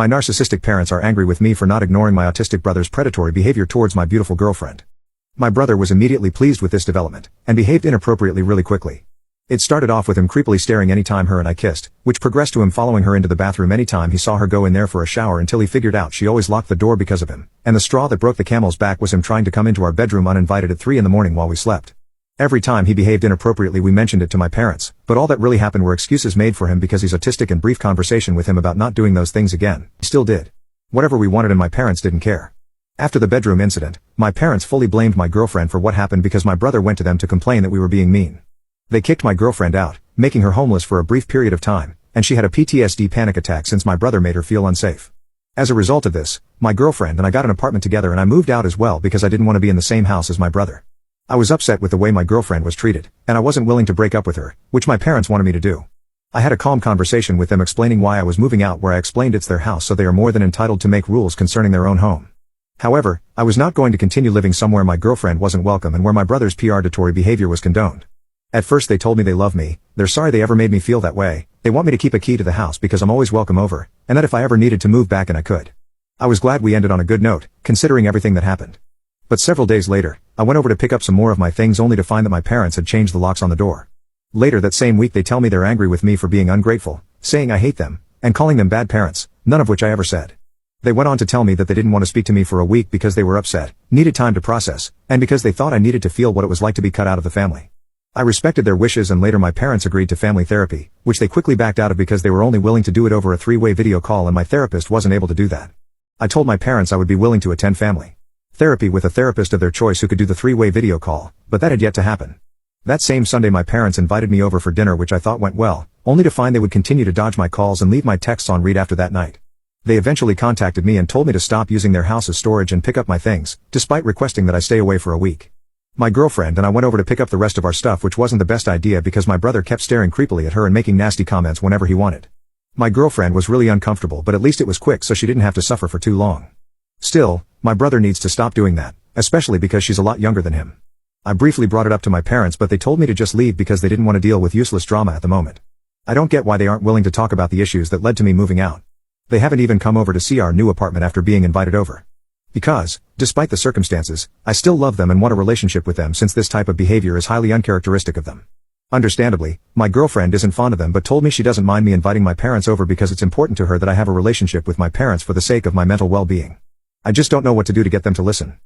My narcissistic parents are angry with me for not ignoring my autistic brother's predatory behavior towards my beautiful girlfriend. My brother was immediately pleased with this development, and behaved inappropriately really quickly. It started off with him creepily staring anytime her and I kissed, which progressed to him following her into the bathroom anytime he saw her go in there for a shower until he figured out she always locked the door because of him, and the straw that broke the camel's back was him trying to come into our bedroom uninvited at 3 in the morning while we slept. Every time he behaved inappropriately we mentioned it to my parents, but all that really happened were excuses made for him because he's autistic and brief conversation with him about not doing those things again. He still did. Whatever we wanted and my parents didn't care. After the bedroom incident, my parents fully blamed my girlfriend for what happened because my brother went to them to complain that we were being mean. They kicked my girlfriend out, making her homeless for a brief period of time, and she had a PTSD panic attack since my brother made her feel unsafe. As a result of this, my girlfriend and I got an apartment together and I moved out as well because I didn't want to be in the same house as my brother. I was upset with the way my girlfriend was treated, and I wasn't willing to break up with her, which my parents wanted me to do. I had a calm conversation with them explaining why I was moving out, where I explained it's their house so they are more than entitled to make rules concerning their own home. However, I was not going to continue living somewhere my girlfriend wasn't welcome and where my brother's predatory behavior was condoned. At first they told me they love me, they're sorry they ever made me feel that way, they want me to keep a key to the house because I'm always welcome over, and that if I ever needed to move back and I could. I was glad we ended on a good note, considering everything that happened. But several days later, I went over to pick up some more of my things only to find that my parents had changed the locks on the door. Later that same week they tell me they're angry with me for being ungrateful, saying I hate them, and calling them bad parents, none of which I ever said. They went on to tell me that they didn't want to speak to me for a week because they were upset, needed time to process, and because they thought I needed to feel what it was like to be cut out of the family. I respected their wishes and later my parents agreed to family therapy, which they quickly backed out of because they were only willing to do it over a 3-way video call and my therapist wasn't able to do that. I told my parents I would be willing to attend family therapy with a therapist of their choice who could do the 3-way video call, but that had yet to happen. That same Sunday my parents invited me over for dinner, which I thought went well, only to find they would continue to dodge my calls and leave my texts on read after that night. They eventually contacted me and told me to stop using their house as storage and pick up my things, despite requesting that I stay away for a week. My girlfriend and I went over to pick up the rest of our stuff, which wasn't the best idea because my brother kept staring creepily at her and making nasty comments whenever he wanted. My girlfriend was really uncomfortable, but at least it was quick so she didn't have to suffer for too long. Still, my brother needs to stop doing that, especially because she's a lot younger than him. I briefly brought it up to my parents, but they told me to just leave because they didn't want to deal with useless drama at the moment. I don't get why they aren't willing to talk about the issues that led to me moving out. They haven't even come over to see our new apartment after being invited over. Because, despite the circumstances, I still love them and want a relationship with them since this type of behavior is highly uncharacteristic of them. Understandably, my girlfriend isn't fond of them but told me she doesn't mind me inviting my parents over because it's important to her that I have a relationship with my parents for the sake of my mental well-being. I just don't know what to do to get them to listen.